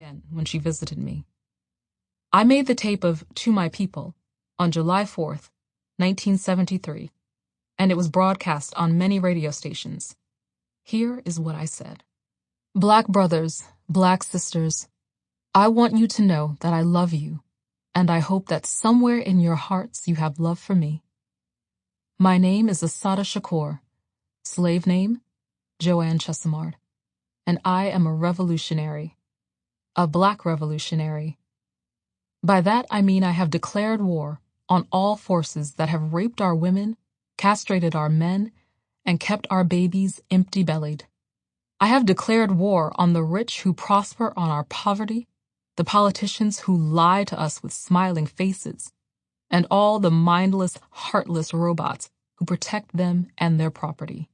again when she visited me. I made the tape of To My People on July 4th, 1973, and it was broadcast on many radio stations. Here is what I said. Black brothers, black sisters, I want you to know that I love you, and I hope that somewhere in your hearts you have love for me. My name is Assata Shakur, slave name, Joanne Chesimard, and I am a revolutionary, a black revolutionary. By that I mean I have declared war on all forces that have raped our women, castrated our men, and kept our babies empty-bellied. I have declared war on the rich who prosper on our poverty, the politicians who lie to us with smiling faces, and all the mindless, heartless robots who protect them and their property.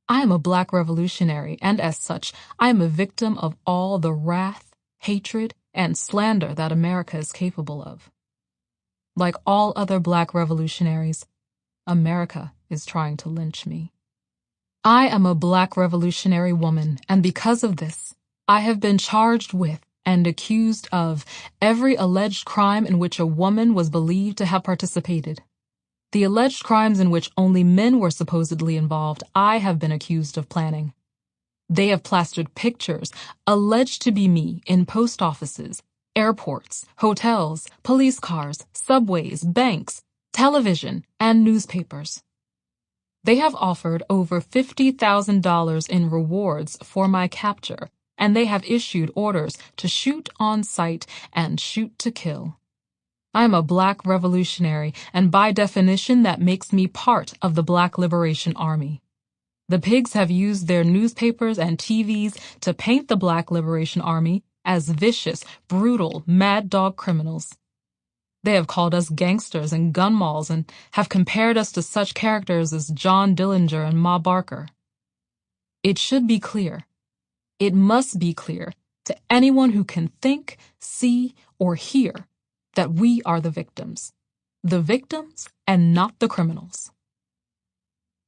I am a black revolutionary, and as such, I am a victim of all the wrath, hatred, and slander that America is capable of. Like all other black revolutionaries, America is trying to lynch me. I am a black revolutionary woman, and because of this, I have been charged with and accused of every alleged crime in which a woman was believed to have participated. The alleged crimes in which only men were supposedly involved, I have been accused of planning. They have plastered pictures alleged to be me in post offices, airports, hotels, police cars, subways, banks, television, and newspapers. They have offered over $50,000 in rewards for my capture, and they have issued orders to shoot on sight and shoot to kill. I am a black revolutionary, and by definition that makes me part of the Black Liberation Army. The pigs have used their newspapers and TVs to paint the Black Liberation Army as vicious, brutal, mad dog criminals. They have called us gangsters and gun malls and have compared us to such characters as John Dillinger and Ma Barker. It should be clear. It must be clear to anyone who can think, see, or hear that we are the victims and not the criminals.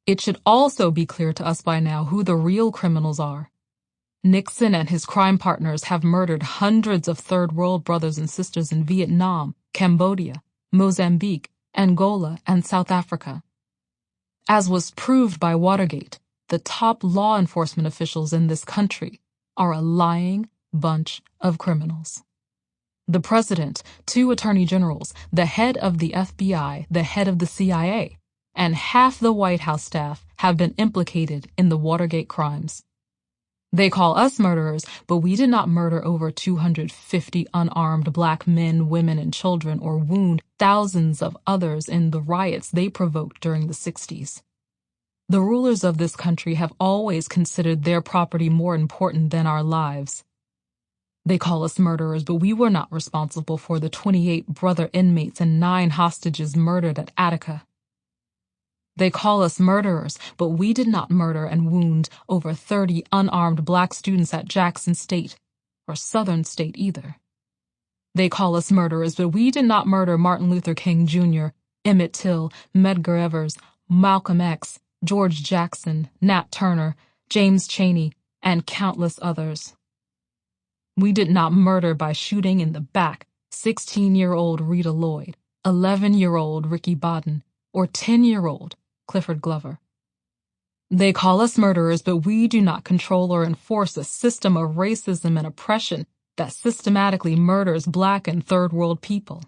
It should also be clear to us by now who the real criminals are. Nixon and his crime partners have murdered hundreds of third world brothers and sisters in Vietnam, Cambodia, Mozambique, Angola, and South Africa. As was proved by Watergate, the top law enforcement officials in this country are a lying bunch of criminals. The president, 2 attorney generals, the head of the FBI, the head of the CIA, and half the White House staff have been implicated in the Watergate crimes. They call us murderers, but we did not murder over 250 unarmed black men, women, and children or wound thousands of others in the riots they provoked during the 60s. The rulers of this country have always considered their property more important than our lives. They call us murderers, but we were not responsible for the 28 brother inmates and 9 hostages murdered at Attica. They call us murderers, but we did not murder and wound over 30 unarmed black students at Jackson State, or Southern State either. They call us murderers, but we did not murder Martin Luther King Jr., Emmett Till, Medgar Evers, Malcolm X, George Jackson, Nat Turner, James Chaney, and countless others. We did not murder by shooting in the back 16-year-old Rita Lloyd, 11-year-old Ricky Bodden, or 10-year-old Clifford Glover. They call us murderers, but we do not control or enforce a system of racism and oppression that systematically murders black and third world people.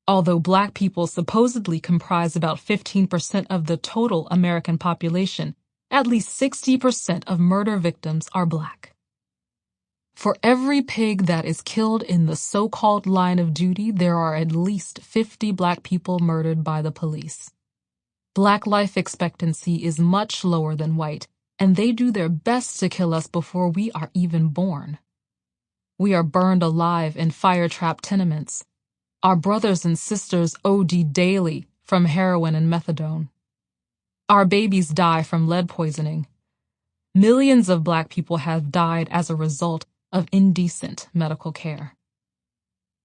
Although black people supposedly comprise about 15% of the total American population, at least 60% of murder victims are black. For every pig that is killed in the so-called line of duty, there are at least 50 black people murdered by the police. Black life expectancy is much lower than white, and they do their best to kill us before we are even born. We are burned alive in fire-trapped tenements. Our brothers and sisters OD daily from heroin and methadone. Our babies die from lead poisoning. Millions of black people have died as a result of indecent medical care.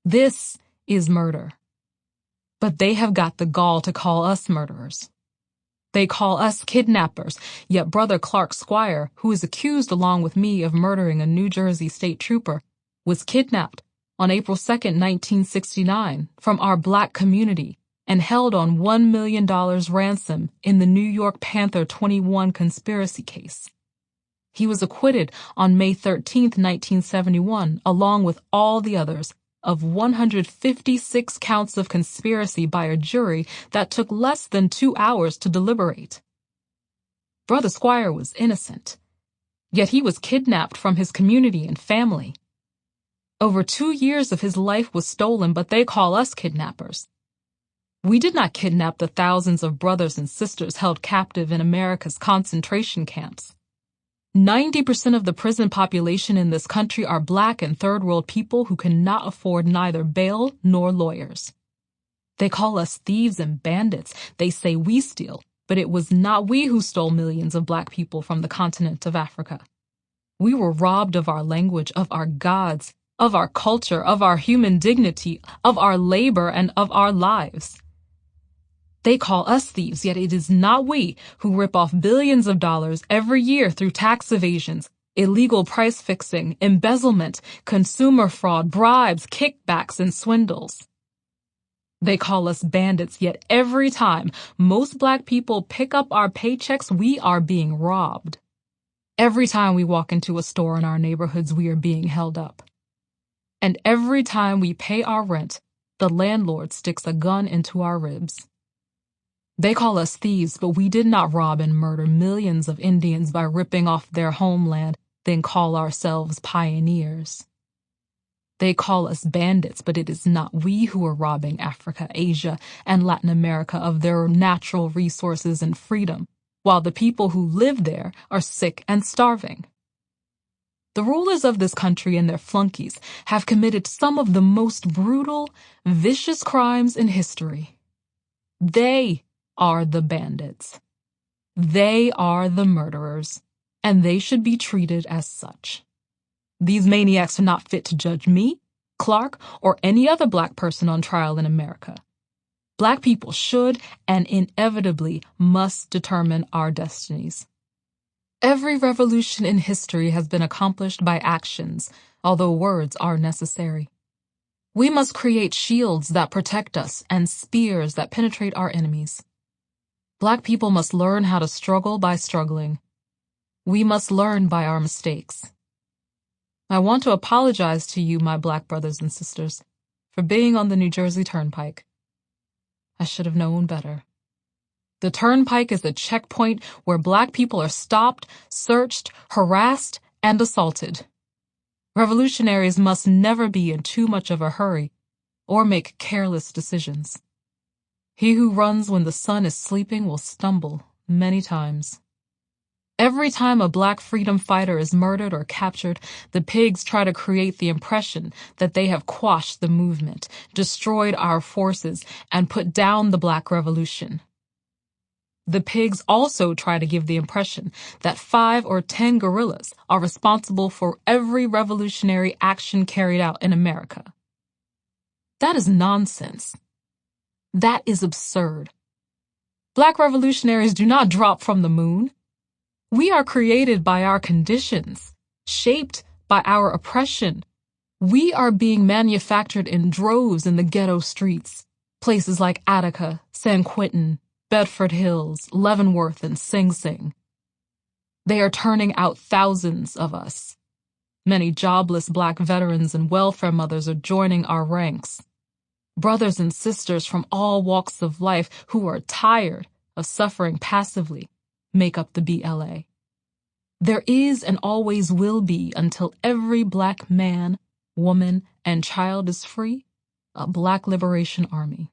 This is murder. But they have got the gall to call us murderers. They call us kidnappers, yet Brother Clark Squire, who is accused along with me of murdering a New Jersey state trooper, was kidnapped on April 2nd, 1969, from our black community and held on $1 million ransom in the New York Panther 21 conspiracy case. He was acquitted on May 13, 1971, along with all the others, of 156 counts of conspiracy by a jury that took less than 2 hours to deliberate. Brother Squire was innocent, yet he was kidnapped from his community and family. Over 2 years of his life was stolen, but they call us kidnappers. We did not kidnap the thousands of brothers and sisters held captive in America's concentration camps. 90% of the prison population in this country are black and third world people who cannot afford neither bail nor lawyers. They call us thieves and bandits. They say we steal, but it was not we who stole millions of black people from the continent of Africa. We were robbed of our language, of our gods, of our culture, of our human dignity, of our labor, and of our lives. They call us thieves, yet it is not we who rip off billions of dollars every year through tax evasions, illegal price fixing, embezzlement, consumer fraud, bribes, kickbacks, and swindles. They call us bandits, yet every time most black people pick up our paychecks, we are being robbed. Every time we walk into a store in our neighborhoods, we are being held up. And every time we pay our rent, the landlord sticks a gun into our ribs. They call us thieves, but we did not rob and murder millions of Indians by ripping off their homeland, then call ourselves pioneers. They call us bandits, but it is not we who are robbing Africa, Asia, and Latin America of their natural resources and freedom, while the people who live there are sick and starving. The rulers of this country and their flunkies have committed some of the most brutal, vicious crimes in history. They are the bandits. They are the murderers, and they should be treated as such. These maniacs are not fit to judge me, Clark, or any other black person on trial in America. Black people should and inevitably must determine our destinies. Every revolution in history has been accomplished by actions, although words are necessary. We must create shields that protect us and spears that penetrate our enemies. Black people must learn how to struggle by struggling. We must learn by our mistakes. I want to apologize to you, my black brothers and sisters, for being on the New Jersey Turnpike. I should have known better. The Turnpike is a checkpoint where black people are stopped, searched, harassed, and assaulted. Revolutionaries must never be in too much of a hurry or make careless decisions. He who runs when the sun is sleeping will stumble many times. Every time a black freedom fighter is murdered or captured, the pigs try to create the impression that they have quashed the movement, destroyed our forces, and put down the black revolution. The pigs also try to give the impression that 5 or 10 guerrillas are responsible for every revolutionary action carried out in America. That is nonsense. That is absurd. Black revolutionaries do not drop from the moon. We are created by our conditions, shaped by our oppression. We are being manufactured in droves in the ghetto streets, places like Attica, San Quentin, Bedford Hills, Leavenworth, and Sing Sing. They are turning out thousands of us. Many jobless black veterans and welfare mothers are joining our ranks. Brothers and sisters from all walks of life who are tired of suffering passively make up the BLA. There is and always will be, until every black man, woman, and child is free, a Black Liberation Army.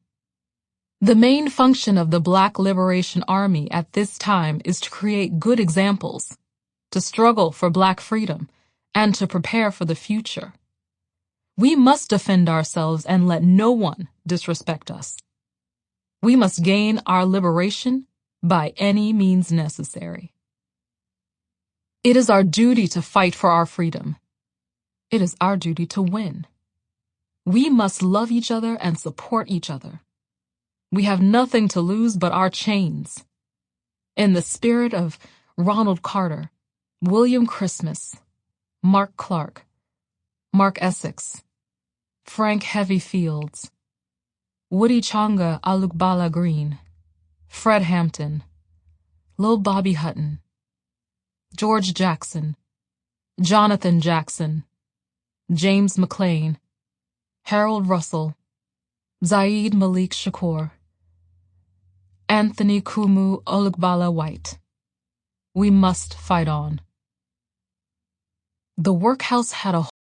The main function of the Black Liberation Army at this time is to create good examples, to struggle for black freedom, and to prepare for the future. We must defend ourselves and let no one disrespect us. We must gain our liberation by any means necessary. It is our duty to fight for our freedom. It is our duty to win. We must love each other and support each other. We have nothing to lose but our chains. In the spirit of Ronald Carter, William Christmas, Mark Clark, Mark Essex, Frank Heavy Fields, Woody Chonga Alukbala Green, Fred Hampton, Lil Bobby Hutton, George Jackson, Jonathan Jackson, James McLean, Harold Russell, Zaid Malik Shakur, Anthony Kumu Olugbala White. We must fight on. The workhouse had a